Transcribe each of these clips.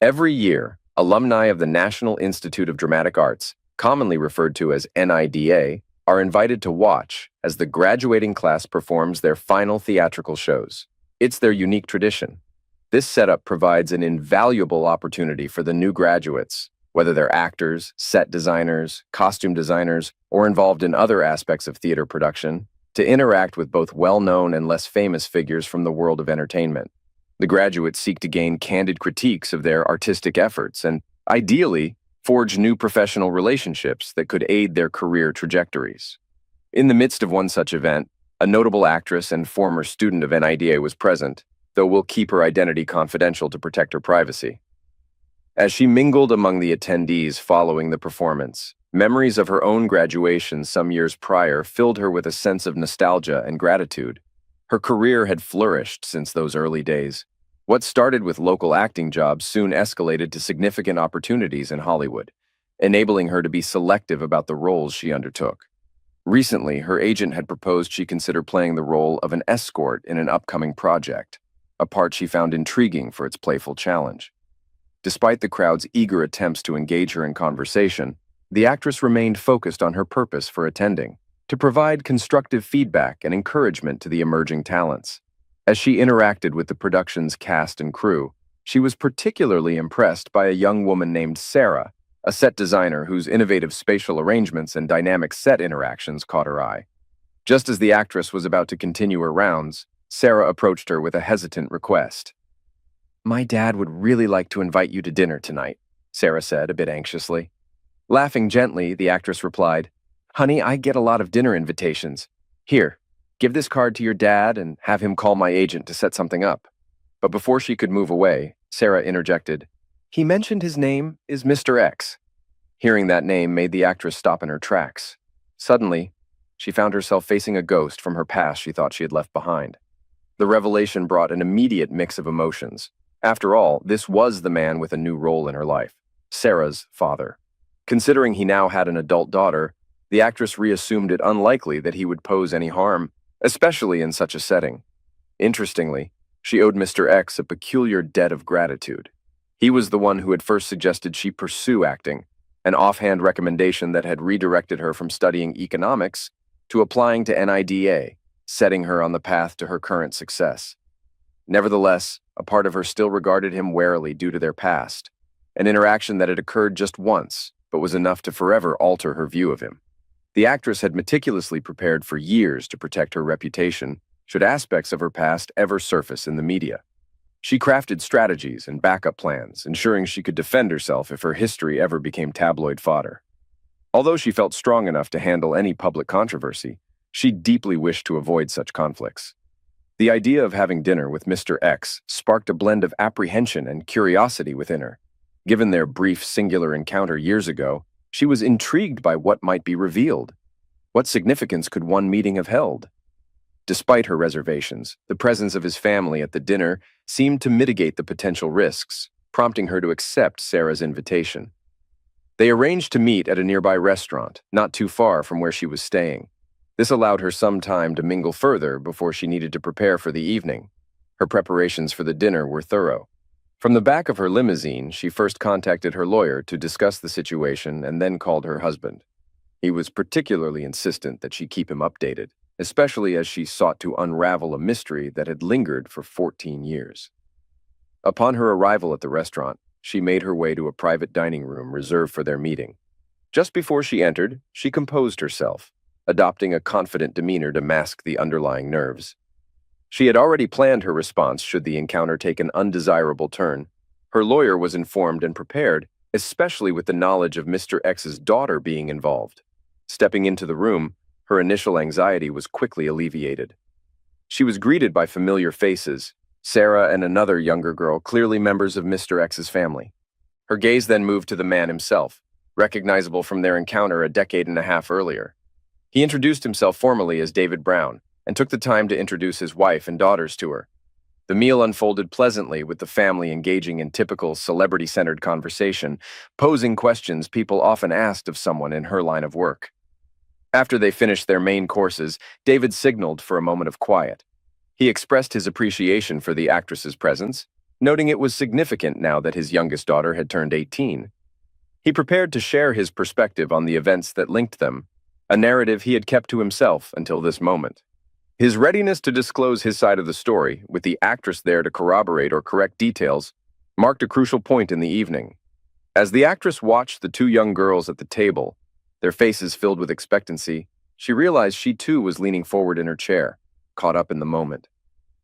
Every year, alumni of the National Institute of Dramatic Arts, commonly referred to as NIDA, are invited to watch as the graduating class performs their final theatrical shows. It's their unique tradition. This setup provides an invaluable opportunity for the new graduates, whether they're actors, set designers, costume designers, or involved in other aspects of theater production, to interact with both well-known and less famous figures from the world of entertainment. The graduates seek to gain candid critiques of their artistic efforts and, ideally, forge new professional relationships that could aid their career trajectories. In the midst of one such event, a notable actress and former student of NIDA was present, though we'll keep her identity confidential to protect her privacy. As she mingled among the attendees following the performance, memories of her own graduation some years prior filled her with a sense of nostalgia and gratitude. Her career had flourished since those early days. What started with local acting jobs soon escalated to significant opportunities in Hollywood, enabling her to be selective about the roles she undertook. Recently, her agent had proposed she consider playing the role of an escort in an upcoming project, a part she found intriguing for its playful challenge. Despite the crowd's eager attempts to engage her in conversation, the actress remained focused on her purpose for attending, to provide constructive feedback and encouragement to the emerging talents. As she interacted with the production's cast and crew, she was particularly impressed by a young woman named Sarah, a set designer whose innovative spatial arrangements and dynamic set interactions caught her eye. Just as the actress was about to continue her rounds, Sarah approached her with a hesitant request. "My dad would really like to invite you to dinner tonight," Sarah said, a bit anxiously. Laughing gently, the actress replied, "Honey, I get a lot of dinner invitations. Here, give this card to your dad and have him call my agent to set something up." But before she could move away, Sarah interjected, "He mentioned his name is Mr. X." Hearing that name made the actress stop in her tracks. Suddenly, she found herself facing a ghost from her past she thought she had left behind. The revelation brought an immediate mix of emotions. After all, this was the man with a new role in her life, Sarah's father. Considering he now had an adult daughter, the actress reassumed it unlikely that he would pose any harm, especially in such a setting. Interestingly, she owed Mr. X a peculiar debt of gratitude. He was the one who had first suggested she pursue acting, an offhand recommendation that had redirected her from studying economics to applying to NIDA, setting her on the path to her current success. Nevertheless, a part of her still regarded him warily due to their past, an interaction that had occurred just once, but was enough to forever alter her view of him. The actress had meticulously prepared for years to protect her reputation should aspects of her past ever surface in the media. She crafted strategies and backup plans, ensuring she could defend herself if her history ever became tabloid fodder. Although she felt strong enough to handle any public controversy, she deeply wished to avoid such conflicts. The idea of having dinner with Mr. X sparked a blend of apprehension and curiosity within her. Given their brief singular encounter years ago, she was intrigued by what might be revealed. What significance could one meeting have held? Despite her reservations, the presence of his family at the dinner seemed to mitigate the potential risks, prompting her to accept Sarah's invitation. They arranged to meet at a nearby restaurant, not too far from where she was staying. This allowed her some time to mingle further before she needed to prepare for the evening. Her preparations for the dinner were thorough. From the back of her limousine, she first contacted her lawyer to discuss the situation and then called her husband. He was particularly insistent that she keep him updated, especially as she sought to unravel a mystery that had lingered for 14 years. Upon her arrival at the restaurant, she made her way to a private dining room reserved for their meeting. Just before she entered, she composed herself, adopting a confident demeanor to mask the underlying nerves. She had already planned her response should the encounter take an undesirable turn. Her lawyer was informed and prepared, especially with the knowledge of Mr. X's daughter being involved. Stepping into the room, her initial anxiety was quickly alleviated. She was greeted by familiar faces, Sarah and another younger girl, clearly members of Mr. X's family. Her gaze then moved to the man himself, recognizable from their encounter a decade and a half earlier. He introduced himself formally as David Brown, and took the time to introduce his wife and daughters to her. The meal unfolded pleasantly, with the family engaging in typical celebrity-centered conversation, posing questions people often asked of someone in her line of work. After they finished their main courses, David signaled for a moment of quiet. He expressed his appreciation for the actress's presence, noting it was significant now that his youngest daughter had turned 18. He prepared to share his perspective on the events that linked them, a narrative he had kept to himself until this moment. His readiness to disclose his side of the story, with the actress there to corroborate or correct details, marked a crucial point in the evening. As the actress watched the two young girls at the table, their faces filled with expectancy, she realized she too was leaning forward in her chair, caught up in the moment.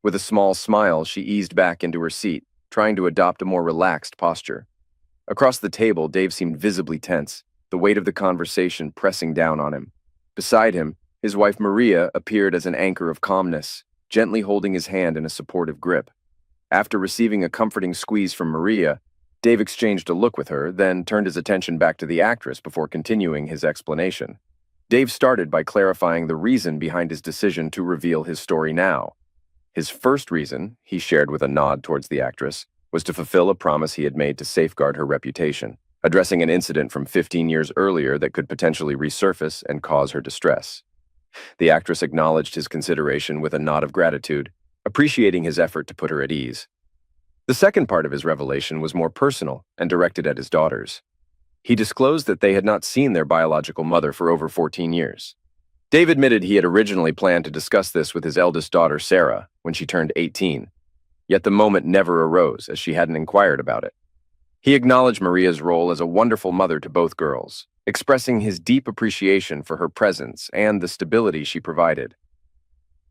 With a small smile, she eased back into her seat, trying to adopt a more relaxed posture. Across the table, Dave seemed visibly tense, the weight of the conversation pressing down on him. Beside him, his wife Maria appeared as an anchor of calmness, gently holding his hand in a supportive grip. After receiving a comforting squeeze from Maria, Dave exchanged a look with her, then turned his attention back to the actress before continuing his explanation. Dave started by clarifying the reason behind his decision to reveal his story now. His first reason, he shared with a nod towards the actress, was to fulfill a promise he had made to safeguard her reputation, addressing an incident from 15 years earlier that could potentially resurface and cause her distress. The actress acknowledged his consideration with a nod of gratitude, appreciating his effort to put her at ease. The second part of his revelation was more personal and directed at his daughters. He disclosed that they had not seen their biological mother for over 14 years. Dave admitted he had originally planned to discuss this with his eldest daughter, Sarah, when she turned 18, yet the moment never arose as she hadn't inquired about it. He acknowledged Maria's role as a wonderful mother to both girls, expressing his deep appreciation for her presence and the stability she provided.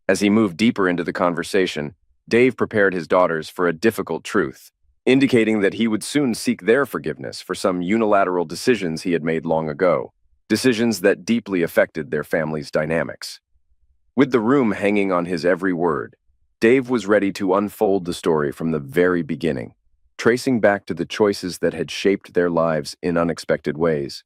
As he moved deeper into the conversation, Dave prepared his daughters for a difficult truth, indicating that he would soon seek their forgiveness for some unilateral decisions he had made long ago, decisions that deeply affected their family's dynamics. With the room hanging on his every word, Dave was ready to unfold the story from the very beginning, tracing back to the choices that had shaped their lives in unexpected ways.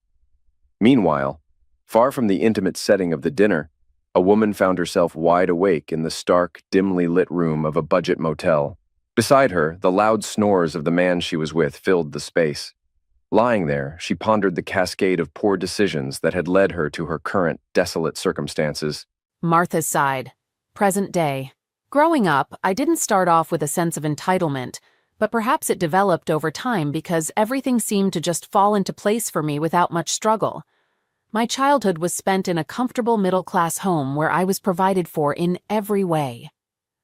Meanwhile, far from the intimate setting of the dinner, a woman found herself wide awake in the stark, dimly lit room of a budget motel. Beside her, the loud snores of the man she was with filled the space. Lying there, she pondered the cascade of poor decisions that had led her to her current, desolate circumstances. Martha's side. Present day. Growing up, I didn't start off with a sense of entitlement, but perhaps it developed over time because everything seemed to just fall into place for me without much struggle. My childhood was spent in a comfortable middle-class home where I was provided for in every way.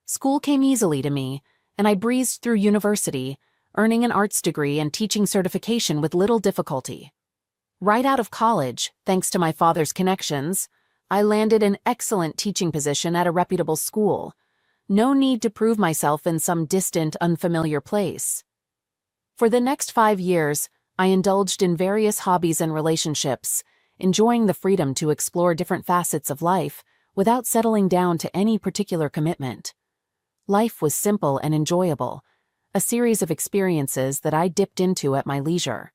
School came easily to me, and I breezed through university, earning an arts degree and teaching certification with little difficulty. Right out of college, thanks to my father's connections, I landed an excellent teaching position at a reputable school. No need to prove myself in some distant, unfamiliar place. For the next 5 years, I indulged in various hobbies and relationships, enjoying the freedom to explore different facets of life without settling down to any particular commitment. Life was simple and enjoyable, a series of experiences that I dipped into at my leisure.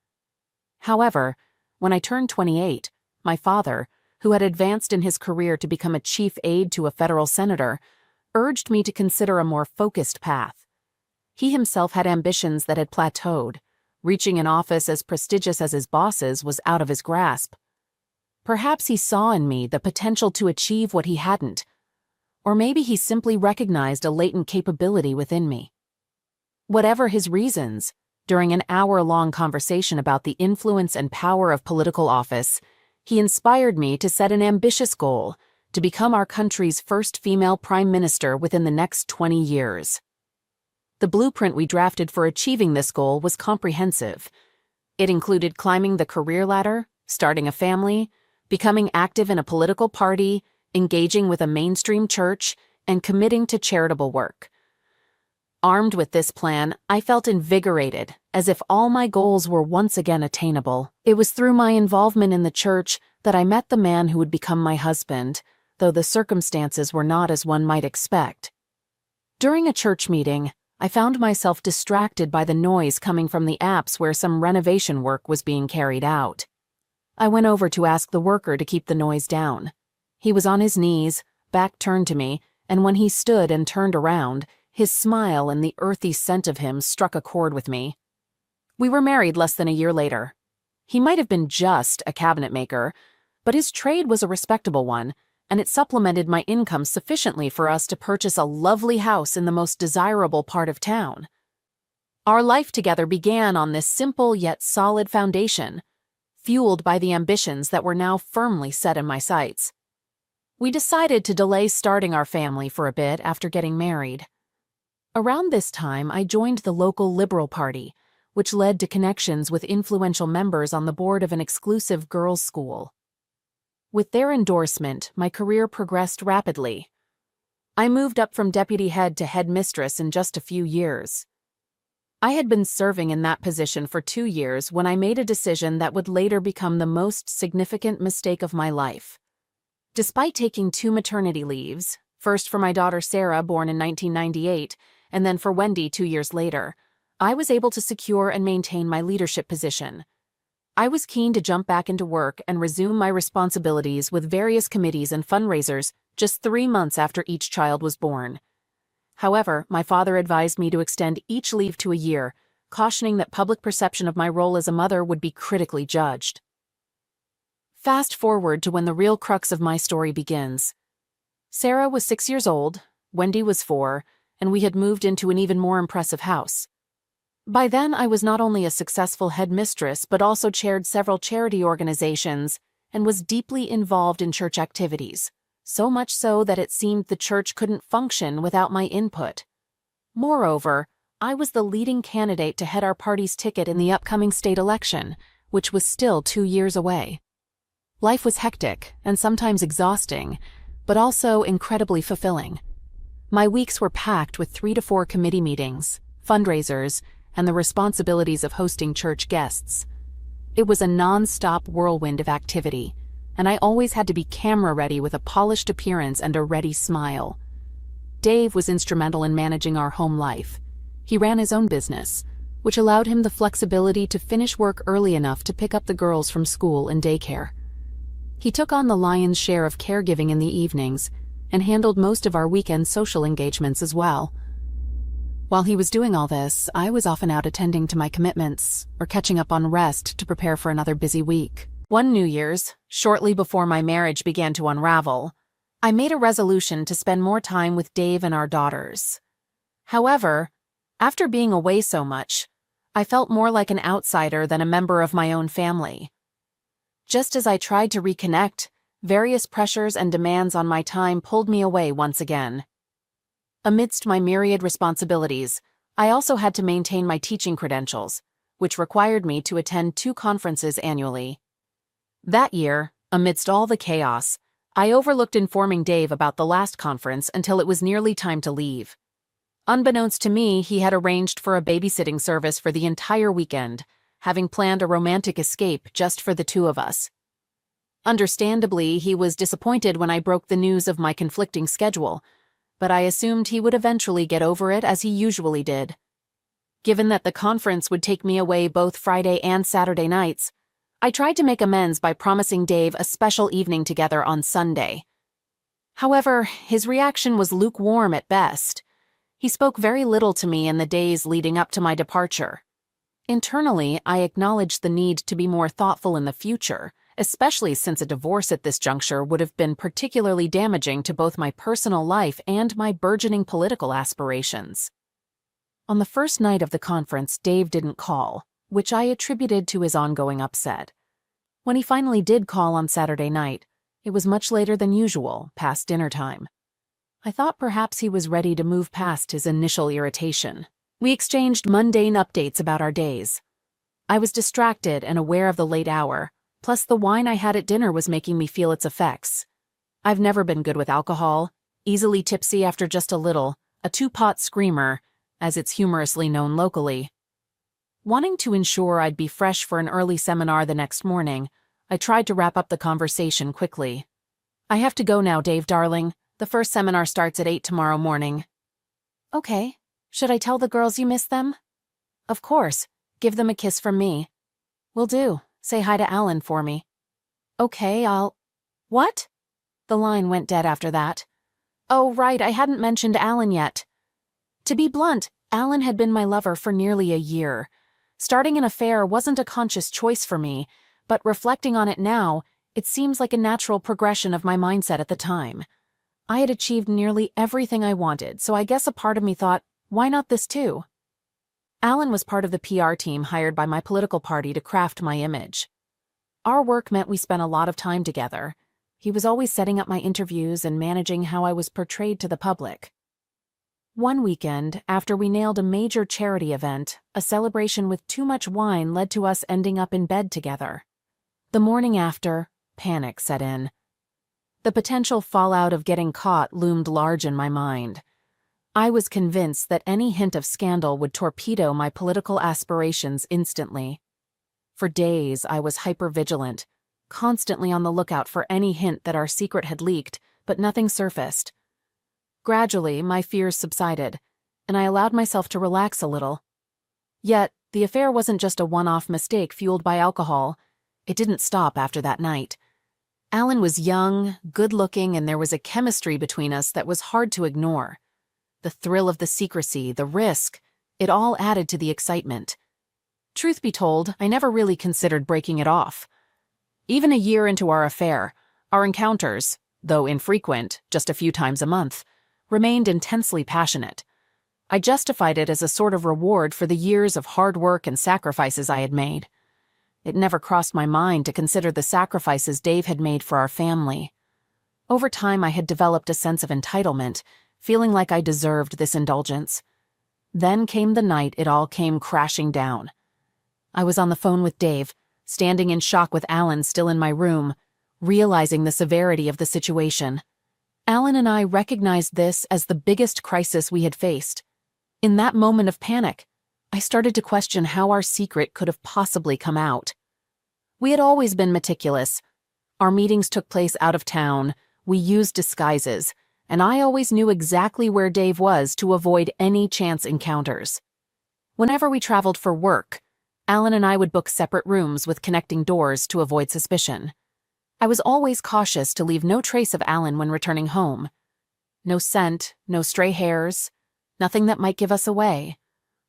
However, when I turned 28, my father, who had advanced in his career to become a chief aide to a federal senator, urged me to consider a more focused path. He himself had ambitions that had plateaued. Reaching an office as prestigious as his boss's was out of his grasp. Perhaps he saw in me the potential to achieve what he hadn't, or maybe he simply recognized a latent capability within me. Whatever his reasons, during an hour-long conversation about the influence and power of political office, he inspired me to set an ambitious goal to become our country's first female prime minister within the next 20 years. The blueprint we drafted for achieving this goal was comprehensive. It included climbing the career ladder, starting a family, becoming active in a political party, engaging with a mainstream church, and committing to charitable work. Armed with this plan, I felt invigorated, as if all my goals were once again attainable. It was through my involvement in the church that I met the man who would become my husband, though the circumstances were not as one might expect. During a church meeting, I found myself distracted by the noise coming from the apse where some renovation work was being carried out. I went over to ask the worker to keep the noise down. He was on his knees, back turned to me, and when he stood and turned around, his smile and the earthy scent of him struck a chord with me. We were married less than a year later. He might have been just a cabinet maker, but his trade was a respectable one, and it supplemented my income sufficiently for us to purchase a lovely house in the most desirable part of town. Our life together began on this simple yet solid foundation, fueled by the ambitions that were now firmly set in my sights. We decided to delay starting our family for a bit after getting married. Around this time, I joined the local Liberal Party, which led to connections with influential members on the board of an exclusive girls' school. With their endorsement, my career progressed rapidly. I moved up from deputy head to head mistress in just a few years. I had been serving in that position for 2 years when I made a decision that would later become the most significant mistake of my life. Despite taking 2 maternity leaves, first for my daughter Sarah, born in 1998, and then for Wendy 2 years later, I was able to secure and maintain my leadership position. I was keen to jump back into work and resume my responsibilities with various committees and fundraisers just 3 months after each child was born. However, my father advised me to extend each leave to a year, cautioning that public perception of my role as a mother would be critically judged. Fast forward to when the real crux of my story begins. Sarah was 6 years old, Wendy was 4, and we had moved into an even more impressive house. By then, I was not only a successful headmistress but also chaired several charity organizations and was deeply involved in church activities, so much so that it seemed the church couldn't function without my input. Moreover, I was the leading candidate to head our party's ticket in the upcoming state election, which was still 2 years away. Life was hectic and sometimes exhausting, but also incredibly fulfilling. My weeks were packed with 3 to 4 committee meetings, fundraisers, and the responsibilities of hosting church guests. It was a non-stop whirlwind of activity, and I always had to be camera-ready with a polished appearance and a ready smile. Dave was instrumental in managing our home life. He ran his own business, which allowed him the flexibility to finish work early enough to pick up the girls from school and daycare. He took on the lion's share of caregiving in the evenings and handled most of our weekend social engagements as well. While he was doing all this, I was often out attending to my commitments or catching up on rest to prepare for another busy week. One New Year's, shortly before my marriage began to unravel, I made a resolution to spend more time with Dave and our daughters. However, after being away so much, I felt more like an outsider than a member of my own family. Just as I tried to reconnect, various pressures and demands on my time pulled me away once again. Amidst my myriad responsibilities, I also had to maintain my teaching credentials, which required me to attend 2 conferences annually. That year, amidst all the chaos, I overlooked informing Dave about the last conference until it was nearly time to leave. Unbeknownst to me, he had arranged for a babysitting service for the entire weekend, having planned a romantic escape just for the 2 of us. Understandably, he was disappointed when I broke the news of my conflicting schedule, but I assumed he would eventually get over it as he usually did. Given that the conference would take me away both Friday and Saturday nights, I tried to make amends by promising Dave a special evening together on Sunday. However, his reaction was lukewarm at best. He spoke very little to me in the days leading up to my departure. Internally, I acknowledged the need to be more thoughtful in the future, especially since a divorce at this juncture would have been particularly damaging to both my personal life and my burgeoning political aspirations. On the first night of the conference, Dave didn't call, which I attributed to his ongoing upset. When he finally did call on Saturday night, it was much later than usual, past dinner time. I thought perhaps he was ready to move past his initial irritation. We exchanged mundane updates about our days. I was distracted and aware of the late hour, plus the wine I had at dinner was making me feel its effects. I've never been good with alcohol, easily tipsy after just a little, a 2-pot screamer, as it's humorously known locally. Wanting to ensure I'd be fresh for an early seminar the next morning, I tried to wrap up the conversation quickly. I have to go now, Dave, darling. The first seminar starts at 8 tomorrow morning. Okay. Should I tell the girls you miss them? Of course. Give them a kiss from me. Will do. Say hi to Alan for me. Okay, What? The line went dead after that. Oh, right, I hadn't mentioned Alan yet. To be blunt, Alan had been my lover for nearly a year. Starting an affair wasn't a conscious choice for me, but reflecting on it now, it seems like a natural progression of my mindset at the time. I had achieved nearly everything I wanted, so I guess a part of me thought, why not this too? Alan was part of the PR team hired by my political party to craft my image. Our work meant we spent a lot of time together. He was always setting up my interviews and managing how I was portrayed to the public. One weekend, after we nailed a major charity event, a celebration with too much wine led to us ending up in bed together. The morning after, panic set in. The potential fallout of getting caught loomed large in my mind. I was convinced that any hint of scandal would torpedo my political aspirations instantly. For days, I was hypervigilant, constantly on the lookout for any hint that our secret had leaked, but nothing surfaced. Gradually, my fears subsided, and I allowed myself to relax a little. Yet, the affair wasn't just a one-off mistake fueled by alcohol. It didn't stop after that night. Alan was young, good-looking, and there was a chemistry between us that was hard to ignore. The thrill of the secrecy, the risk, it all added to the excitement. Truth be told, I never really considered breaking it off. Even a year into our affair, our encounters, though infrequent, just a few times a month, remained intensely passionate. I justified it as a sort of reward for the years of hard work and sacrifices I had made. It never crossed my mind to consider the sacrifices Dave had made for our family. Over time, I had developed a sense of entitlement, feeling like I deserved this indulgence. Then came the night it all came crashing down. I was on the phone with Dave, standing in shock with Alan still in my room, realizing the severity of the situation. Alan and I recognized this as the biggest crisis we had faced. In that moment of panic, I started to question how our secret could have possibly come out. We had always been meticulous. Our meetings took place out of town, we used disguises, and I always knew exactly where Dave was to avoid any chance encounters. Whenever we traveled for work, Alan and I would book separate rooms with connecting doors to avoid suspicion. I was always cautious to leave no trace of Alan when returning home. No scent, no stray hairs, nothing that might give us away.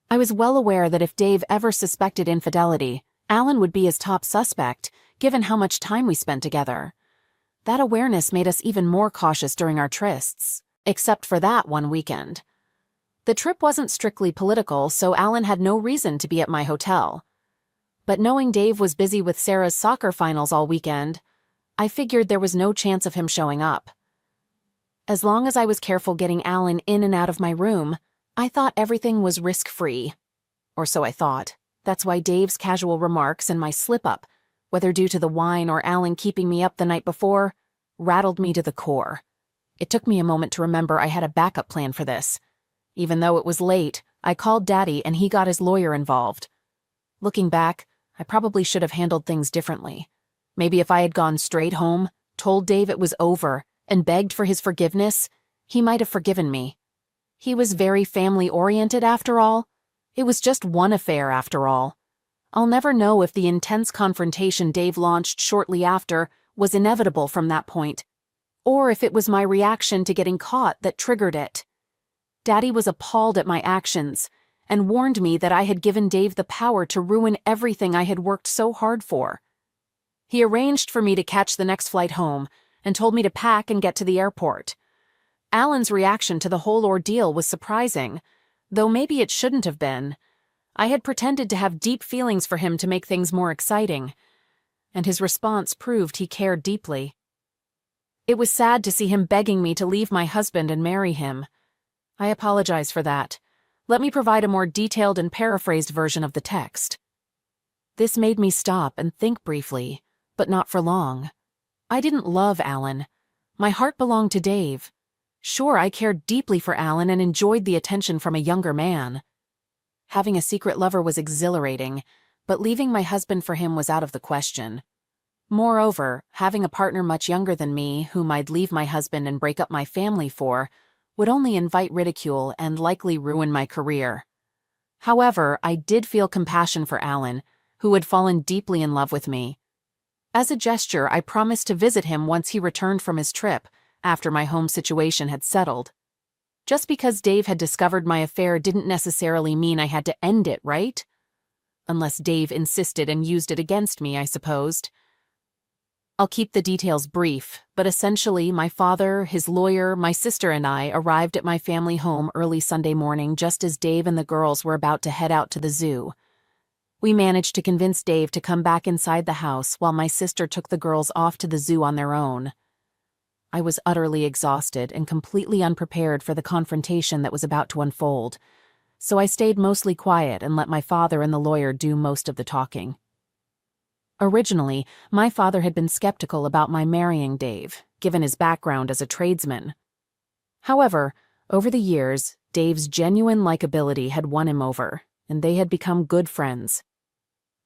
I was well aware that if Dave ever suspected infidelity, Alan would be his top suspect, given how much time we spent together. That awareness made us even more cautious during our trysts, except for that one weekend. The trip wasn't strictly political, so Alan had no reason to be at my hotel. But knowing Dave was busy with Sarah's soccer finals all weekend, I figured there was no chance of him showing up. As long as I was careful getting Alan in and out of my room, I thought everything was risk-free. Or so I thought. That's why Dave's casual remarks and my slip-up, whether due to the wine or Alan keeping me up the night before, rattled me to the core. It took me a moment to remember I had a backup plan for this. Even though it was late, I called Daddy and he got his lawyer involved. Looking back, I probably should have handled things differently. Maybe if I had gone straight home, told Dave it was over, and begged for his forgiveness, he might have forgiven me. He was very family-oriented after all. It was just one affair after all. I'll never know if the intense confrontation Dave launched shortly after was inevitable from that point, or if it was my reaction to getting caught that triggered it. Daddy was appalled at my actions and warned me that I had given Dave the power to ruin everything I had worked so hard for. He arranged for me to catch the next flight home and told me to pack and get to the airport. Alan's reaction to the whole ordeal was surprising, though maybe it shouldn't have been. I had pretended to have deep feelings for him to make things more exciting, and his response proved he cared deeply. It was sad to see him begging me to leave my husband and marry him. I apologize for that. Let me provide a more detailed and paraphrased version of the text. This made me stop and think briefly, but not for long. I didn't love Alan. My heart belonged to Dave. Sure, I cared deeply for Alan and enjoyed the attention from a younger man. Having a secret lover was exhilarating, but leaving my husband for him was out of the question. Moreover, having a partner much younger than me, whom I'd leave my husband and break up my family for, would only invite ridicule and likely ruin my career. However, I did feel compassion for Alan, who had fallen deeply in love with me. As a gesture, I promised to visit him once he returned from his trip, after my home situation had settled. Just because Dave had discovered my affair didn't necessarily mean I had to end it, right? Unless Dave insisted and used it against me, I supposed. I'll keep the details brief, but essentially my father, his lawyer, my sister and I arrived at my family home early Sunday morning just as Dave and the girls were about to head out to the zoo. We managed to convince Dave to come back inside the house while my sister took the girls off to the zoo on their own. I was utterly exhausted and completely unprepared for the confrontation that was about to unfold, so I stayed mostly quiet and let my father and the lawyer do most of the talking. Originally, my father had been skeptical about my marrying Dave, given his background as a tradesman. However, over the years, Dave's genuine likability had won him over, and they had become good friends.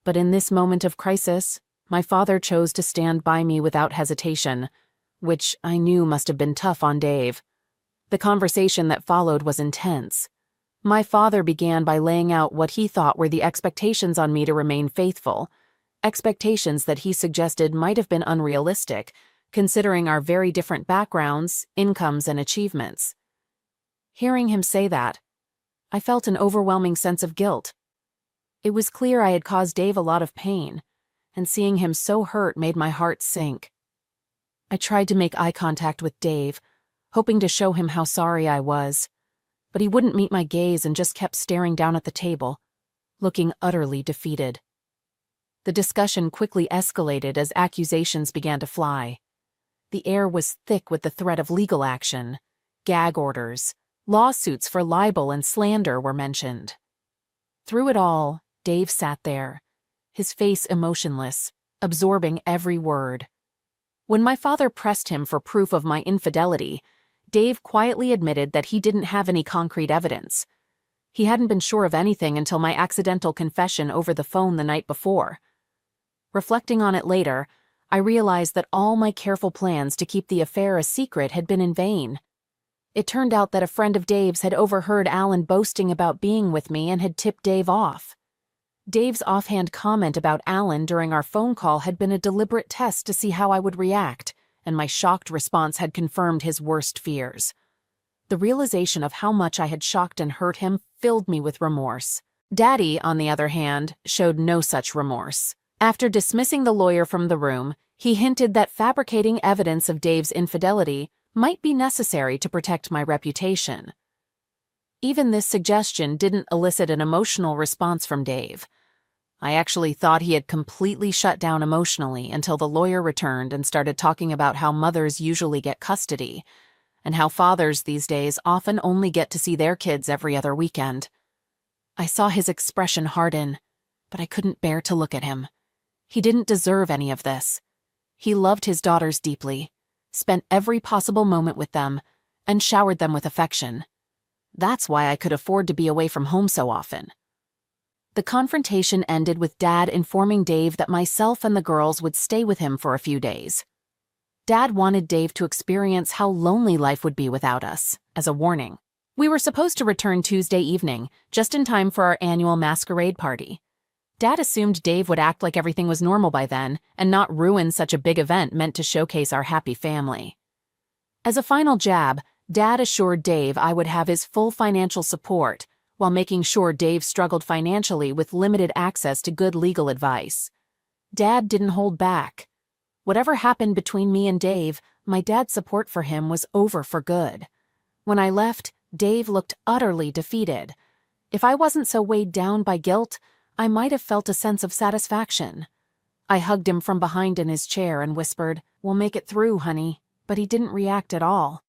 But in this moment of crisis, my father chose to stand by me without hesitation, which I knew must have been tough on Dave. The conversation that followed was intense. My father began by laying out what he thought were the expectations on me to remain faithful, expectations that he suggested might have been unrealistic, considering our very different backgrounds, incomes, and achievements. Hearing him say that, I felt an overwhelming sense of guilt. It was clear I had caused Dave a lot of pain, and seeing him so hurt made my heart sink. I tried to make eye contact with Dave, hoping to show him how sorry I was, but he wouldn't meet my gaze and just kept staring down at the table, looking utterly defeated. The discussion quickly escalated as accusations began to fly. The air was thick with the threat of legal action. Gag orders, lawsuits for libel and slander were mentioned. Through it all, Dave sat there, his face emotionless, absorbing every word. When my father pressed him for proof of my infidelity, Dave quietly admitted that he didn't have any concrete evidence. He hadn't been sure of anything until my accidental confession over the phone the night before. Reflecting on it later, I realized that all my careful plans to keep the affair a secret had been in vain. It turned out that a friend of Dave's had overheard Alan boasting about being with me and had tipped Dave off. Dave's offhand comment about Alan during our phone call had been a deliberate test to see how I would react, and my shocked response had confirmed his worst fears. The realization of how much I had shocked and hurt him filled me with remorse. Daddy, on the other hand, showed no such remorse. After dismissing the lawyer from the room, he hinted that fabricating evidence of Dave's infidelity might be necessary to protect my reputation. Even this suggestion didn't elicit an emotional response from Dave. I actually thought he had completely shut down emotionally until the lawyer returned and started talking about how mothers usually get custody, and how fathers these days often only get to see their kids every other weekend. I saw his expression harden, but I couldn't bear to look at him. He didn't deserve any of this. He loved his daughters deeply, spent every possible moment with them, and showered them with affection. That's why I could afford to be away from home so often. The confrontation ended with Dad informing Dave that myself and the girls would stay with him for a few days. Dad wanted Dave to experience how lonely life would be without us, as a warning. We were supposed to return Tuesday evening, just in time for our annual masquerade party. Dad assumed Dave would act like everything was normal by then and not ruin such a big event meant to showcase our happy family. As a final jab, Dad assured Dave I would have his full financial support, while making sure Dave struggled financially with limited access to good legal advice. Dad didn't hold back. Whatever happened between me and Dave, my dad's support for him was over for good. When I left, Dave looked utterly defeated. If I wasn't so weighed down by guilt, I might have felt a sense of satisfaction. I hugged him from behind in his chair and whispered, "We'll make it through, honey," but he didn't react at all.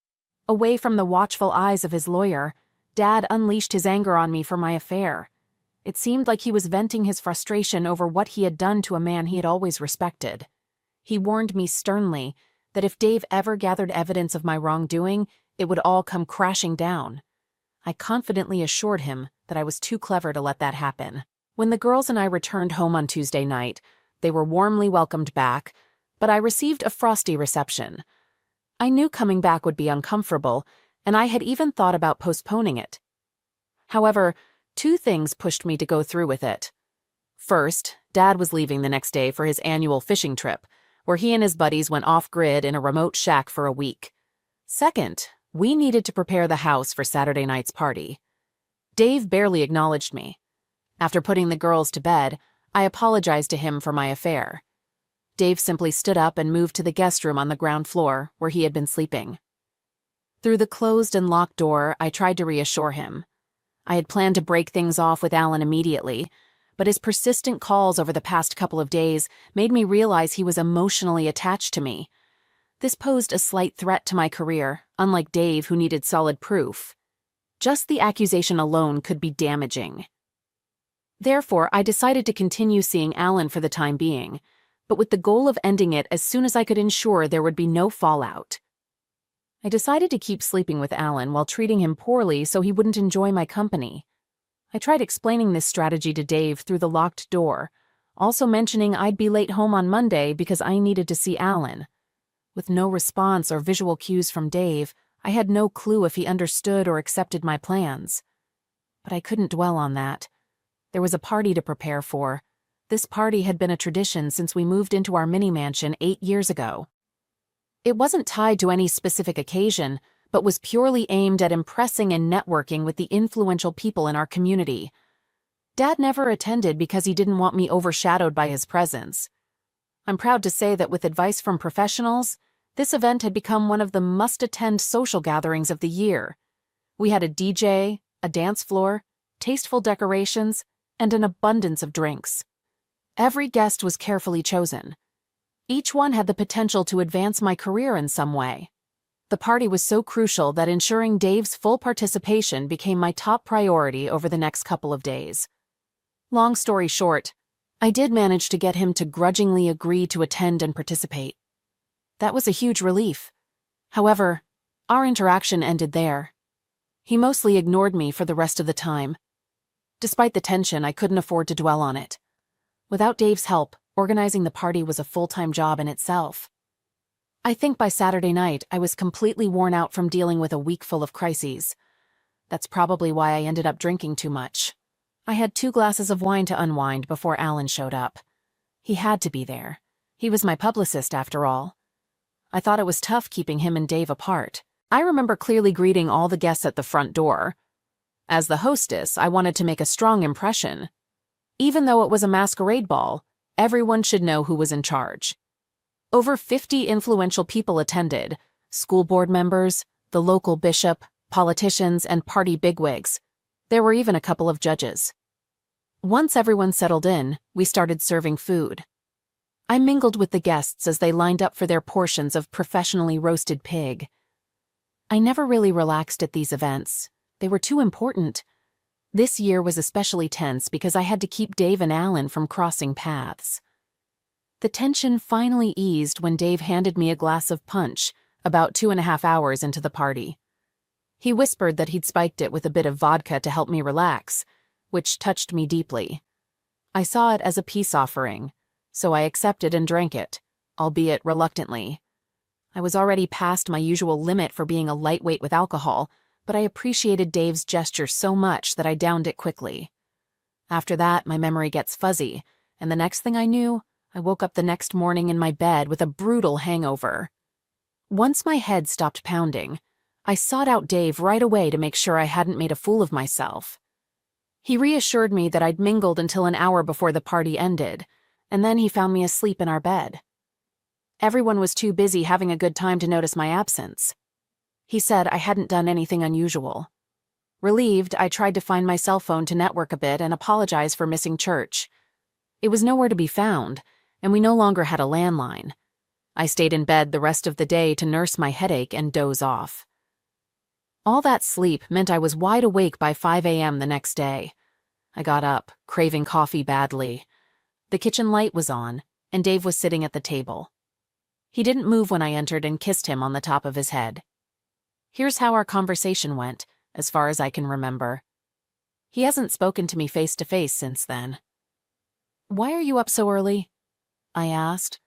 Away from the watchful eyes of his lawyer, Dad unleashed his anger on me for my affair. It seemed like he was venting his frustration over what he had done to a man he had always respected. He warned me sternly that if Dave ever gathered evidence of my wrongdoing, it would all come crashing down. I confidently assured him that I was too clever to let that happen. When the girls and I returned home on Tuesday night, they were warmly welcomed back, but I received a frosty reception. I knew coming back would be uncomfortable, and I had even thought about postponing it. However, two things pushed me to go through with it. First, Dad was leaving the next day for his annual fishing trip, where he and his buddies went off-grid in a remote shack for a week. Second, we needed to prepare the house for Saturday night's party. Dave barely acknowledged me. After putting the girls to bed, I apologized to him for my affair. Dave simply stood up and moved to the guest room on the ground floor, where he had been sleeping. Through the closed and locked door, I tried to reassure him. I had planned to break things off with Alan immediately, but his persistent calls over the past couple of days made me realize he was emotionally attached to me. This posed a slight threat to my career, unlike Dave, who needed solid proof. Just the accusation alone could be damaging. Therefore, I decided to continue seeing Alan for the time being, but with the goal of ending it as soon as I could ensure there would be no fallout. I decided to keep sleeping with Alan while treating him poorly so he wouldn't enjoy my company. I tried explaining this strategy to Dave through the locked door, also mentioning I'd be late home on Monday because I needed to see Alan. With no response or visual cues from Dave, I had no clue if he understood or accepted my plans. But I couldn't dwell on that. There was a party to prepare for. This party had been a tradition since we moved into our mini-mansion 8 years ago. It wasn't tied to any specific occasion, but was purely aimed at impressing and networking with the influential people in our community. Dad never attended because he didn't want me overshadowed by his presence. I'm proud to say that with advice from professionals, this event had become one of the must-attend social gatherings of the year. We had a DJ, a dance floor, tasteful decorations, and an abundance of drinks. Every guest was carefully chosen. Each one had the potential to advance my career in some way. The party was so crucial that ensuring Dave's full participation became my top priority over the next couple of days. Long story short, I did manage to get him to grudgingly agree to attend and participate. That was a huge relief. However, our interaction ended there. He mostly ignored me for the rest of the time. Despite the tension, I couldn't afford to dwell on it. Without Dave's help, organizing the party was a full-time job in itself. I think by Saturday night, I was completely worn out from dealing with a week full of crises. That's probably why I ended up drinking too much. I had 2 glasses of wine to unwind before Alan showed up. He had to be there. He was my publicist, after all. I thought it was tough keeping him and Dave apart. I remember clearly greeting all the guests at the front door. As the hostess, I wanted to make a strong impression. Even though it was a masquerade ball, everyone should know who was in charge. Over 50 influential people attended: school board members, the local bishop, politicians, and party bigwigs. There were even a couple of judges. Once everyone settled in, we started serving food. I mingled with the guests as they lined up for their portions of professionally roasted pig. I never really relaxed at these events. They were too important. This year was especially tense because I had to keep Dave and Alan from crossing paths. The tension finally eased when Dave handed me a glass of punch, about 2.5 hours into the party. He whispered that he'd spiked it with a bit of vodka to help me relax, which touched me deeply. I saw it as a peace offering, so I accepted and drank it, albeit reluctantly. I was already past my usual limit for being a lightweight with alcohol, but I appreciated Dave's gesture so much that I downed it quickly. After that, my memory gets fuzzy, and the next thing I knew, I woke up the next morning in my bed with a brutal hangover. Once my head stopped pounding, I sought out Dave right away to make sure I hadn't made a fool of myself. He reassured me that I'd mingled until an hour before the party ended, and then he found me asleep in our bed. Everyone was too busy having a good time to notice my absence. He said I hadn't done anything unusual. Relieved, I tried to find my cell phone to network a bit and apologize for missing church. It was nowhere to be found, and we no longer had a landline. I stayed in bed the rest of the day to nurse my headache and doze off. All that sleep meant I was wide awake by 5 a.m. the next day. I got up, craving coffee badly. The kitchen light was on, and Dave was sitting at the table. He didn't move when I entered and kissed him on the top of his head. Here's how our conversation went, as far as I can remember. He hasn't spoken to me face to face since then. "Why are you up so early?" I asked.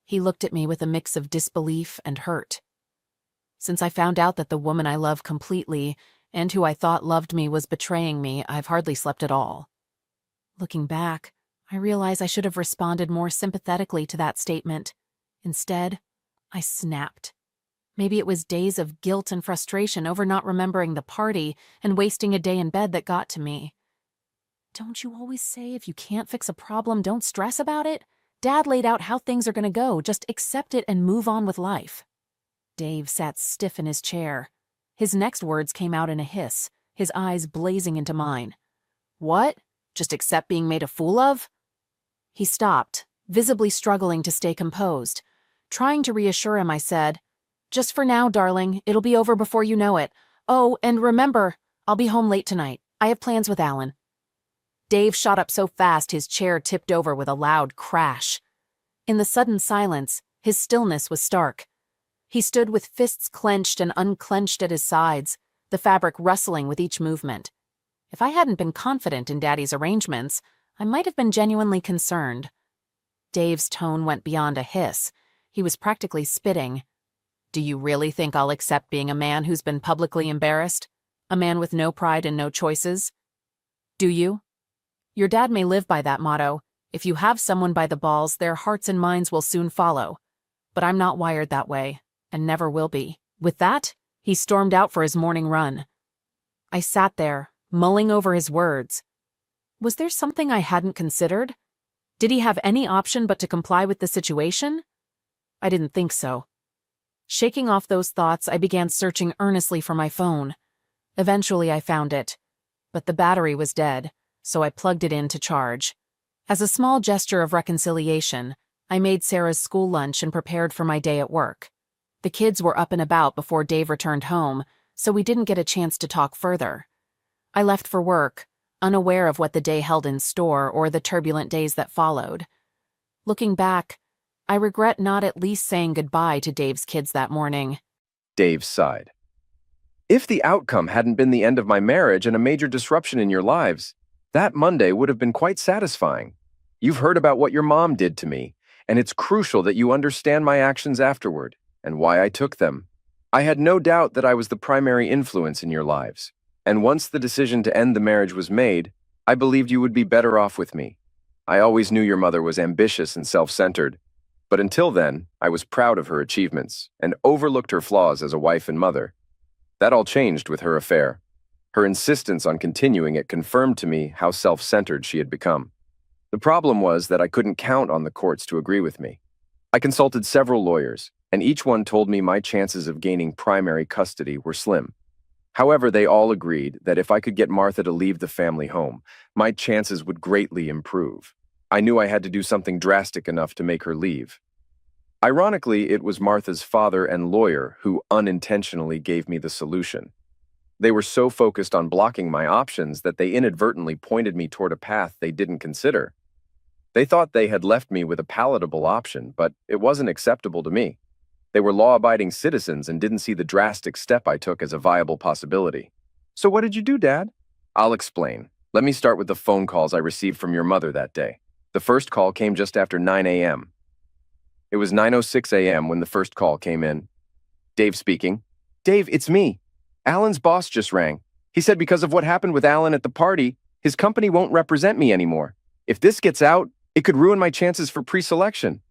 He looked at me with a mix of disbelief and hurt. Since I found out that the woman I love completely, and who I thought loved me, was betraying me, I've hardly slept at all. Looking back, I realize I should have responded more sympathetically to that statement. Instead, I snapped. Maybe it was days of guilt and frustration over not remembering the party and wasting a day in bed that got to me. Don't you always say if you can't fix a problem, don't stress about it? Dad laid out how things are gonna go, just accept it and move on with life. Dave sat stiff in his chair. His next words came out in a hiss, his eyes blazing into mine. What? Just accept being made a fool of? He stopped, visibly struggling to stay composed. Trying to reassure him, I said, "Just for now, darling. It'll be over before you know it. Oh, and remember, I'll be home late tonight. I have plans with Alan." Dave shot up so fast his chair tipped over with a loud crash. In the sudden silence, his stillness was stark. He stood with fists clenched and unclenched at his sides, the fabric rustling with each movement. If I hadn't been confident in Daddy's arrangements, I might have been genuinely concerned. Dave's tone went beyond a hiss. He was practically spitting. "Do you really think I'll accept being a man who's been publicly embarrassed? A man with no pride and no choices? Do you? Your dad may live by that motto. If you have someone by the balls, their hearts and minds will soon follow. But I'm not wired that way, and never will be." With that, he stormed out for his morning run. I sat there, mulling over his words. Was there something I hadn't considered? Did he have any option but to comply with the situation? I didn't think so. Shaking off those thoughts, I began searching earnestly for my phone. Eventually, I found it. But the battery was dead, so I plugged it in to charge. As a small gesture of reconciliation, I made Sarah's school lunch and prepared for my day at work. The kids were up and about before Dave returned home, so we didn't get a chance to talk further. I left for work, unaware of what the day held in store or the turbulent days that followed. Looking back, I regret not at least saying goodbye to Dave's kids that morning. Dave sighed. If the outcome hadn't been the end of my marriage and a major disruption in your lives, that Monday would have been quite satisfying. You've heard about what your mom did to me, and it's crucial that you understand my actions afterward and why I took them. I had no doubt that I was the primary influence in your lives, and once the decision to end the marriage was made, I believed you would be better off with me. I always knew your mother was ambitious and self-centered, but until then, I was proud of her achievements and overlooked her flaws as a wife and mother. That all changed with her affair. Her insistence on continuing it confirmed to me how self-centered she had become. The problem was that I couldn't count on the courts to agree with me. I consulted several lawyers, and each one told me my chances of gaining primary custody were slim. However, they all agreed that if I could get Martha to leave the family home, my chances would greatly improve. I knew I had to do something drastic enough to make her leave. Ironically, it was Martha's father and lawyer who unintentionally gave me the solution. They were so focused on blocking my options that they inadvertently pointed me toward a path they didn't consider. They thought they had left me with a palatable option, but it wasn't acceptable to me. They were law-abiding citizens and didn't see the drastic step I took as a viable possibility. "So what did you do, Dad?" "I'll explain. Let me start with the phone calls I received from your mother that day. The first call came just after 9 a.m. It was 9:06 a.m. when the first call came in. Dave speaking. "Dave, it's me. Alan's boss just rang. He said because of what happened with Alan at the party, his company won't represent me anymore. If this gets out, it could ruin my chances for pre-selection."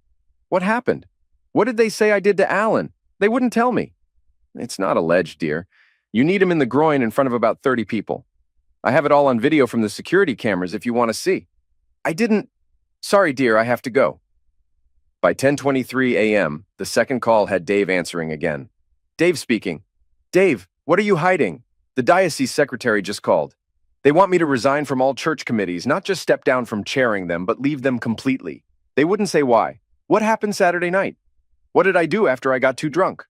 "What happened? What did they say I did to Alan? They wouldn't tell me." "It's not alleged, dear. You need him in the groin in front of about 30 people. I have it all on video from the security cameras if you want to see." "I didn't. Sorry, dear, I have to go." By 10:23 a.m., the second call had Dave answering again. Dave speaking. "Dave, what are you hiding? The diocese secretary just called. They want me to resign from all church committees, not just step down from chairing them, but leave them completely. They wouldn't say why. What happened Saturday night? What did I do after I got too drunk?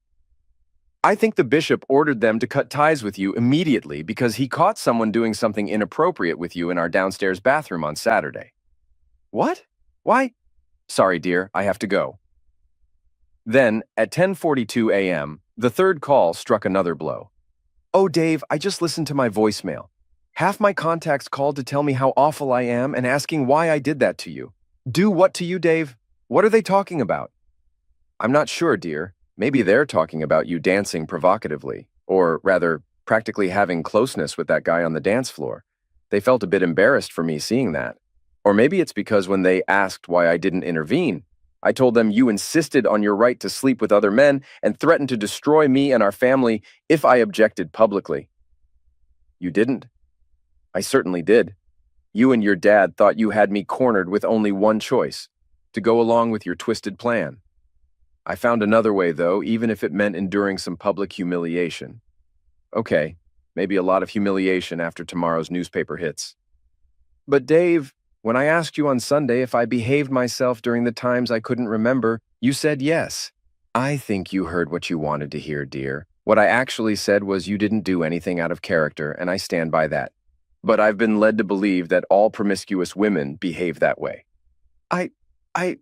I think the bishop ordered them to cut ties with you immediately because he caught someone doing something inappropriate with you in our downstairs bathroom on Saturday." "What? Why?" "Sorry, dear, I have to go." Then, at 10:42 a.m., the third call struck another blow. "Oh, Dave, I just listened to my voicemail. Half my contacts called to tell me how awful I am and asking why I did that to you." "Do what to you, Dave? What are they talking about?" "I'm not sure, dear. Maybe they're talking about you dancing provocatively, or rather, practically having closeness with that guy on the dance floor. They felt a bit embarrassed for me seeing that. Or maybe it's because when they asked why I didn't intervene, I told them you insisted on your right to sleep with other men and threatened to destroy me and our family if I objected publicly." "You didn't." "I certainly did. You and your dad thought you had me cornered with only one choice: to go along with your twisted plan. I found another way, though, even if it meant enduring some public humiliation. Okay, maybe a lot of humiliation after tomorrow's newspaper hits. But Dave, when I asked you on Sunday if I behaved myself during the times I couldn't remember, you said yes. I think you heard what you wanted to hear, dear. What I actually said was you didn't do anything out of character, and I stand by that. But I've been led to believe that all promiscuous women behave that way. I, I,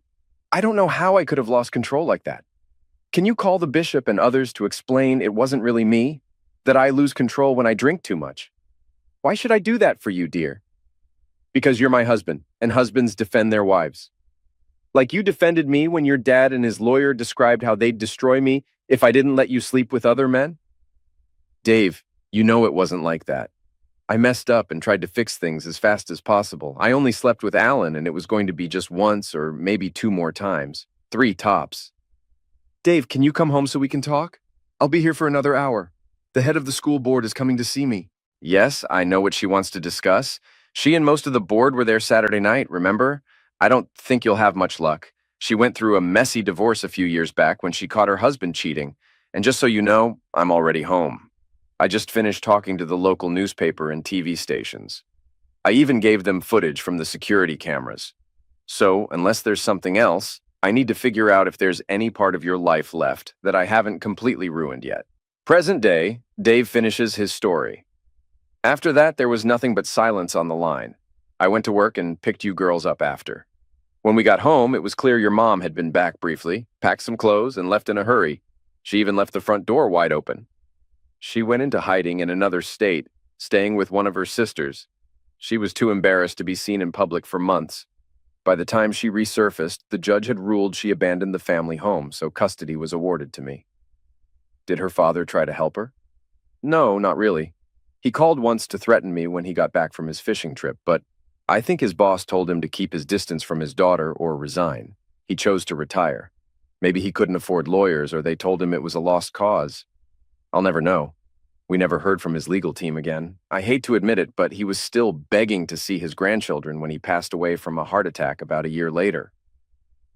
I don't know how I could have lost control like that. Can you call the bishop and others to explain it wasn't really me? That I lose control when I drink too much? Why should I do that for you, dear? Because you're my husband, and husbands defend their wives. Like you defended me when your dad and his lawyer described how they'd destroy me if I didn't let you sleep with other men? Dave, you know it wasn't like that. I messed up and tried to fix things as fast as possible. I only slept with Alan, and it was going to be just once or maybe 2 more times. 3 tops. Dave, can you come home so we can talk? I'll be here for another hour. The head of the school board is coming to see me. Yes, I know what she wants to discuss. She and most of the board were there Saturday night, remember? I don't think you'll have much luck. She went through a messy divorce a few years back when she caught her husband cheating. And just so you know, I'm already home. I just finished talking to the local newspaper and TV stations. I even gave them footage from the security cameras. So, unless there's something else, I need to figure out if there's any part of your life left that I haven't completely ruined yet. Present day, Dave finishes his story. After that, there was nothing but silence on the line. I went to work and picked you girls up after. When we got home, it was clear your mom had been back briefly, packed some clothes, and left in a hurry. She even left the front door wide open. She went into hiding in another state, staying with one of her sisters. She was too embarrassed to be seen in public for months. By the time she resurfaced, the judge had ruled she abandoned the family home, so custody was awarded to me. Did her father try to help her? No, not really. He called once to threaten me when he got back from his fishing trip, but I think his boss told him to keep his distance from his daughter or resign. He chose to retire. Maybe he couldn't afford lawyers, or they told him it was a lost cause. I'll never know. We never heard from his legal team again. I hate to admit it, but he was still begging to see his grandchildren when he passed away from a heart attack about a year later.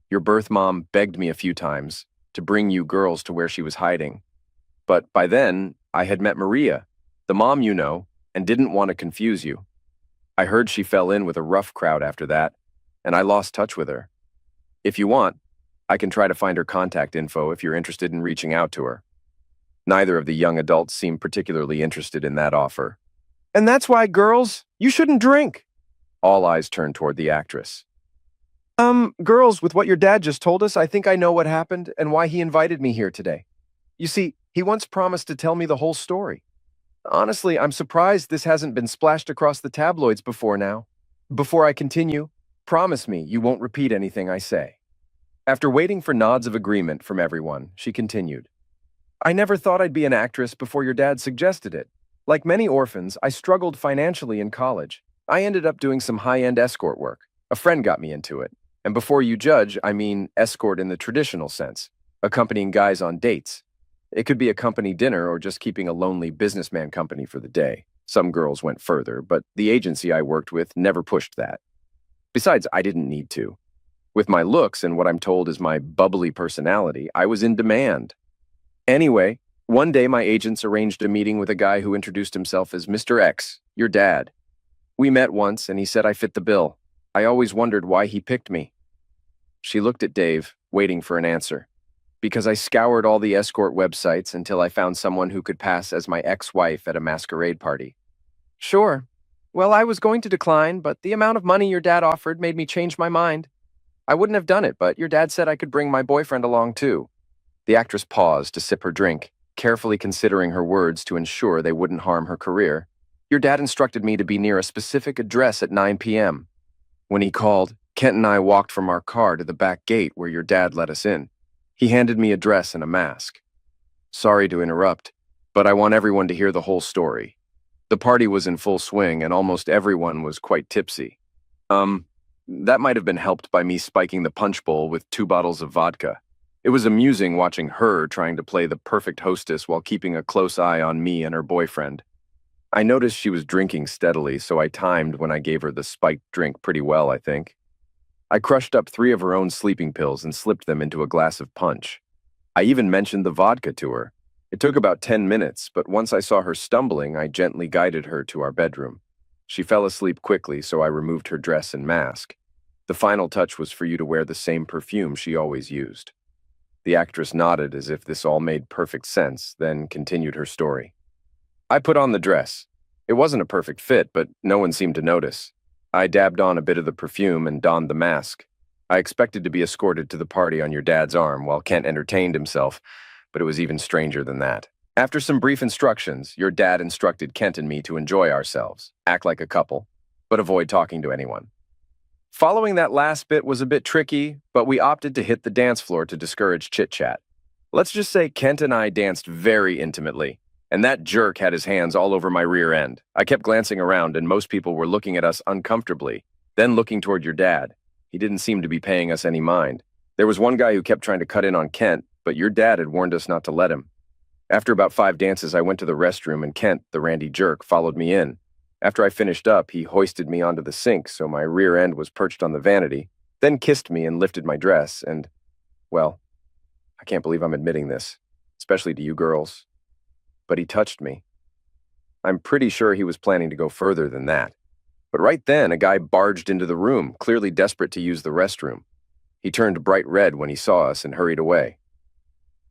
Your birth mom begged me a few times to bring you girls to where she was hiding. But by then, I had met Maria, the mom you know, and didn't want to confuse you. I heard she fell in with a rough crowd after that, and I lost touch with her. If you want, I can try to find her contact info if you're interested in reaching out to her. Neither of the young adults seemed particularly interested in that offer. And that's why, girls, you shouldn't drink. All eyes turned toward the actress. Girls, with what your dad just told us, I think I know what happened and why he invited me here today. You see, he once promised to tell me the whole story. Honestly, I'm surprised this hasn't been splashed across the tabloids before now. Before I continue, promise me you won't repeat anything I say. After waiting for nods of agreement from everyone, she continued. I never thought I'd be an actress before your dad suggested it. Like many orphans, I struggled financially in college. I ended up doing some high-end escort work. A friend got me into it. And before you judge, I mean escort in the traditional sense, accompanying guys on dates. It could be a company dinner or just keeping a lonely businessman company for the day. Some girls went further, but the agency I worked with never pushed that. Besides, I didn't need to. With my looks and what I'm told is my bubbly personality, I was in demand. Anyway, one day my agents arranged a meeting with a guy who introduced himself as Mr. X, your dad. We met once and he said I fit the bill. I always wondered why he picked me. She looked at Dave, waiting for an answer. Because I scoured all the escort websites until I found someone who could pass as my ex-wife at a masquerade party. Sure. Well, I was going to decline, but the amount of money your dad offered made me change my mind. I wouldn't have done it, but your dad said I could bring my boyfriend along too. The actress paused to sip her drink, carefully considering her words to ensure they wouldn't harm her career. Your dad instructed me to be near a specific address at 9 p.m. When he called, Kent and I walked from our car to the back gate where your dad let us in. He handed me a dress and a mask. Sorry to interrupt, but I want everyone to hear the whole story. The party was in full swing and almost everyone was quite tipsy. That might have been helped by me spiking the punch bowl with 2 bottles of vodka. It was amusing watching her trying to play the perfect hostess while keeping a close eye on me and her boyfriend. I noticed she was drinking steadily, so I timed when I gave her the spiked drink pretty well, I think. I crushed up 3 of her own sleeping pills and slipped them into a glass of punch. I even mentioned the vodka to her. It took about 10 minutes, but once I saw her stumbling, I gently guided her to our bedroom. She fell asleep quickly, so I removed her dress and mask. The final touch was for you to wear the same perfume she always used. The actress nodded as if this all made perfect sense, then continued her story. I put on the dress. It wasn't a perfect fit, but no one seemed to notice. I dabbed on a bit of the perfume and donned the mask. I expected to be escorted to the party on your dad's arm while Kent entertained himself, but it was even stranger than that. After some brief instructions, your dad instructed Kent and me to enjoy ourselves, act like a couple, but avoid talking to anyone. Following that last bit was a bit tricky, but we opted to hit the dance floor to discourage chit-chat. Let's just say Kent and I danced very intimately, and that jerk had his hands all over my rear end. I kept glancing around, and most people were looking at us uncomfortably, then looking toward your dad. He didn't seem to be paying us any mind. There was one guy who kept trying to cut in on Kent, but your dad had warned us not to let him. After about 5 dances, I went to the restroom, and Kent, the randy jerk, followed me in. After I finished up, he hoisted me onto the sink so my rear end was perched on the vanity, then kissed me and lifted my dress, and, well, I can't believe I'm admitting this, especially to you girls, but he touched me. I'm pretty sure he was planning to go further than that. But right then, a guy barged into the room, clearly desperate to use the restroom. He turned bright red when he saw us and hurried away.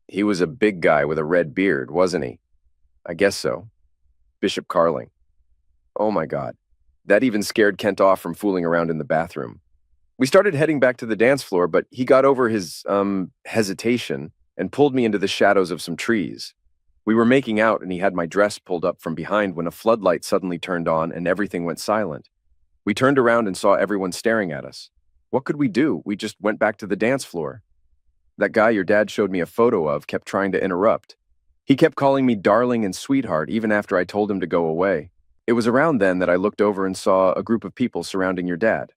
He was a big guy with a red beard, wasn't he? I guess so. Bishop Carling. Oh my God. That even scared Kent off from fooling around in the bathroom. We started heading back to the dance floor, but he got over his, hesitation and pulled me into the shadows of some trees. We were making out and he had my dress pulled up from behind when a floodlight suddenly turned on and everything went silent. We turned around and saw everyone staring at us. What could we do? We just went back to the dance floor. That guy your dad showed me a photo of kept trying to interrupt. He kept calling me darling and sweetheart even after I told him to go away. It was around then that I looked over and saw a group of people surrounding your dad.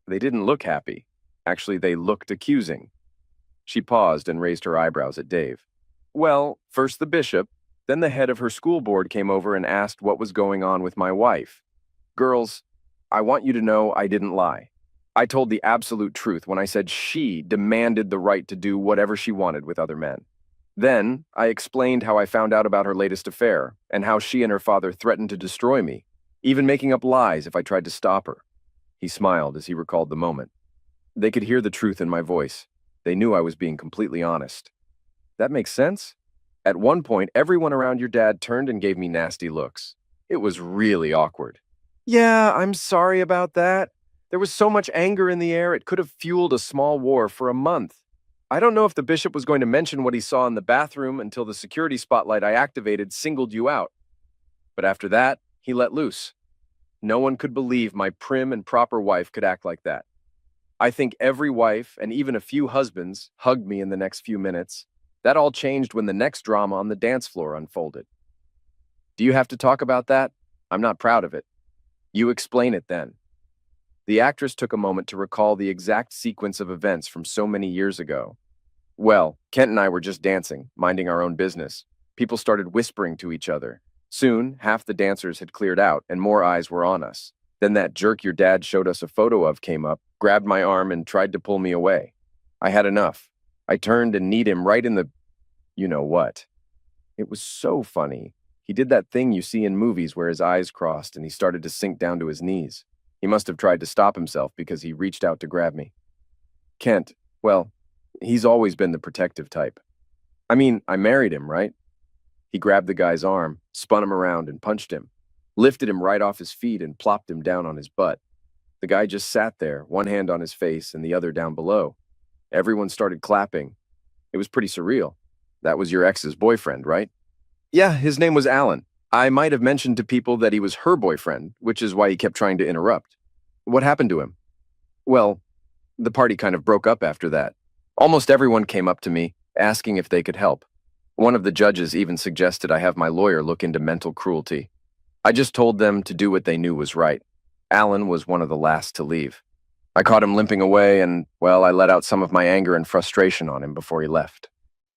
They didn't look happy. Actually, they looked accusing. She paused and raised her eyebrows at Dave. Well, first the bishop, then the head of her school board came over and asked what was going on with my wife. Girls, I want you to know I didn't lie. I told the absolute truth when I said she demanded the right to do whatever she wanted with other men. Then, I explained how I found out about her latest affair and how she and her father threatened to destroy me, even making up lies if I tried to stop her. He smiled as he recalled the moment. They could hear the truth in my voice. They knew I was being completely honest. That makes sense? At one point, everyone around your dad turned and gave me nasty looks. It was really awkward. Yeah, I'm sorry about that. There was so much anger in the air, it could have fueled a small war for a month. I don't know if the bishop was going to mention what he saw in the bathroom until the security spotlight I activated singled you out. But after that, he let loose. No one could believe my prim and proper wife could act like that. I think every wife, and even a few husbands, hugged me in the next few minutes. That all changed when the next drama on the dance floor unfolded. Do you have to talk about that? I'm not proud of it. You explain it then. The actress took a moment to recall the exact sequence of events from so many years ago. Well, Kent and I were just dancing, minding our own business. People started whispering to each other. Soon, half the dancers had cleared out and more eyes were on us. Then that jerk your dad showed us a photo of came up, grabbed my arm and tried to pull me away. I had enough. I turned and kneed him right in the you-know-what. It was so funny. He did that thing you see in movies where his eyes crossed and he started to sink down to his knees. He must have tried to stop himself because he reached out to grab me. Kent, well, he's always been the protective type. I mean, I married him, right? He grabbed the guy's arm, spun him around and punched him, lifted him right off his feet and plopped him down on his butt. The guy just sat there, one hand on his face and the other down below. Everyone started clapping. It was pretty surreal. That was your ex's boyfriend, right? Yeah, his name was Alan. I might have mentioned to people that he was her boyfriend, which is why he kept trying to interrupt. What happened to him? Well, the party kind of broke up after that. Almost everyone came up to me, asking if they could help. One of the judges even suggested I have my lawyer look into mental cruelty. I just told them to do what they knew was right. Alan was one of the last to leave. I caught him limping away and, well, I let out some of my anger and frustration on him before he left.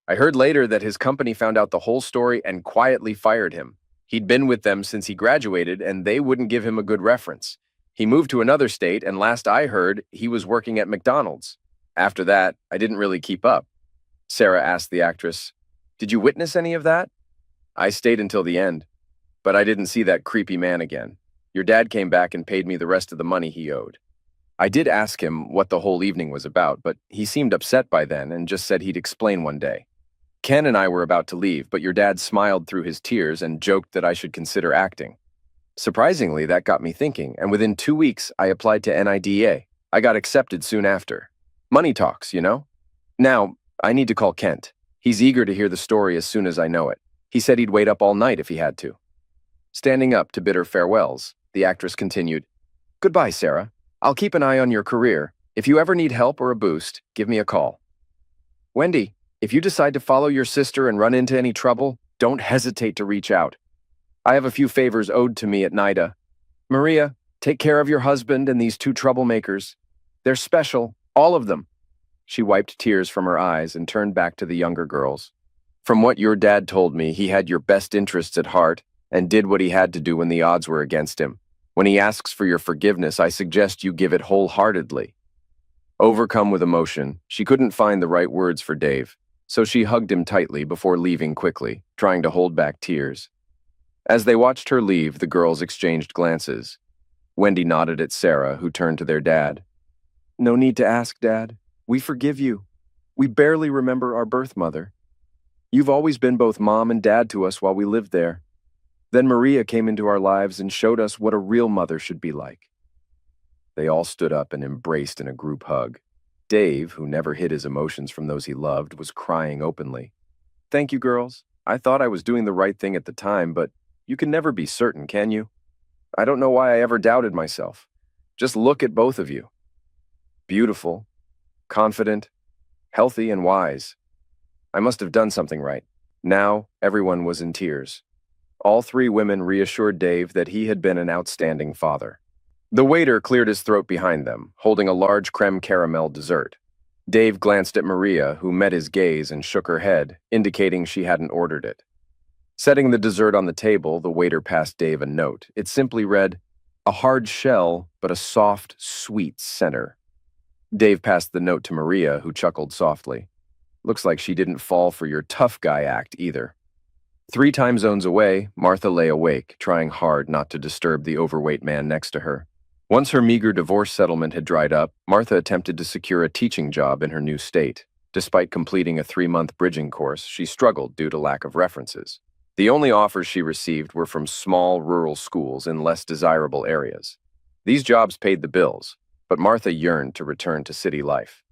I heard later that his company found out the whole story and quietly fired him. He'd been with them since he graduated and they wouldn't give him a good reference. He moved to another state, and last I heard, he was working at McDonald's. After that, I didn't really keep up. Sarah asked the actress, "Did you witness any of that?" "I stayed until the end, but I didn't see that creepy man again. Your dad came back and paid me the rest of the money he owed." I did ask him what the whole evening was about, but he seemed upset by then and just said he'd explain one day. Ken and I were about to leave, but your dad smiled through his tears and joked that I should consider acting. Surprisingly, that got me thinking, and within 2 weeks, I applied to NIDA. I got accepted soon after. Money talks, you know? Now, I need to call Kent. He's eager to hear the story as soon as I know it. He said he'd wait up all night if he had to. Standing up to bid her farewells, the actress continued, "Goodbye, Sarah. I'll keep an eye on your career. If you ever need help or a boost, give me a call. Wendy, if you decide to follow your sister and run into any trouble, don't hesitate to reach out. I have a few favors owed to me at NIDA. Maria, take care of your husband and these two troublemakers. They're special, all of them." She wiped tears from her eyes and turned back to the younger girls. "From what your dad told me, he had your best interests at heart and did what he had to do when the odds were against him. When he asks for your forgiveness, I suggest you give it wholeheartedly." Overcome with emotion, she couldn't find the right words for Dave, so she hugged him tightly before leaving quickly, trying to hold back tears. As they watched her leave, the girls exchanged glances. Wendy nodded at Sarah, who turned to their dad. "No need to ask, Dad. We forgive you. We barely remember our birth mother. You've always been both mom and dad to us while we lived there. Then Maria came into our lives and showed us what a real mother should be like." They all stood up and embraced in a group hug. Dave, who never hid his emotions from those he loved, was crying openly. "Thank you, girls. I thought I was doing the right thing at the time, but you can never be certain, can you? I don't know why I ever doubted myself. Just look at both of you. Beautiful, confident, healthy, and wise. I must have done something right." Now, everyone was in tears. All three women reassured Dave that he had been an outstanding father. The waiter cleared his throat behind them, holding a large creme caramel dessert. Dave glanced at Maria, who met his gaze and shook her head, indicating she hadn't ordered it. Setting the dessert on the table, the waiter passed Dave a note. It simply read, "A hard shell, but a soft, sweet center." Dave passed the note to Maria, who chuckled softly. "Looks like she didn't fall for your tough guy act either." 3 time zones away, Martha lay awake, trying hard not to disturb the overweight man next to her. Once her meager divorce settlement had dried up, Martha attempted to secure a teaching job in her new state. Despite completing a 3-month bridging course, she struggled due to lack of references. The only offers she received were from small rural schools in less desirable areas. These jobs paid the bills, but Martha yearned to return to city life.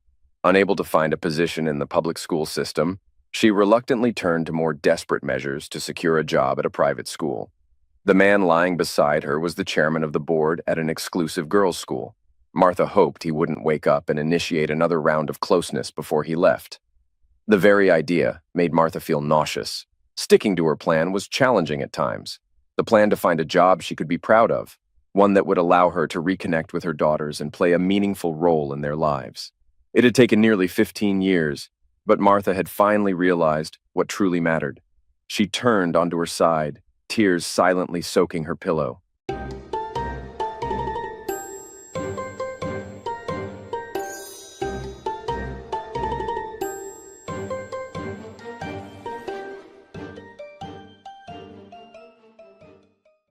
Unable to find a position in the public school system, she reluctantly turned to more desperate measures to secure a job at a private school. The man lying beside her was the chairman of the board at an exclusive girls' school. Martha hoped he wouldn't wake up and initiate another round of closeness before he left. The very idea made Martha feel nauseous. Sticking to her plan was challenging at times. The plan to find a job she could be proud of, one that would allow her to reconnect with her daughters and play a meaningful role in their lives. It had taken nearly 15 years, but Martha had finally realized what truly mattered. She turned onto her side, tears silently soaking her pillow.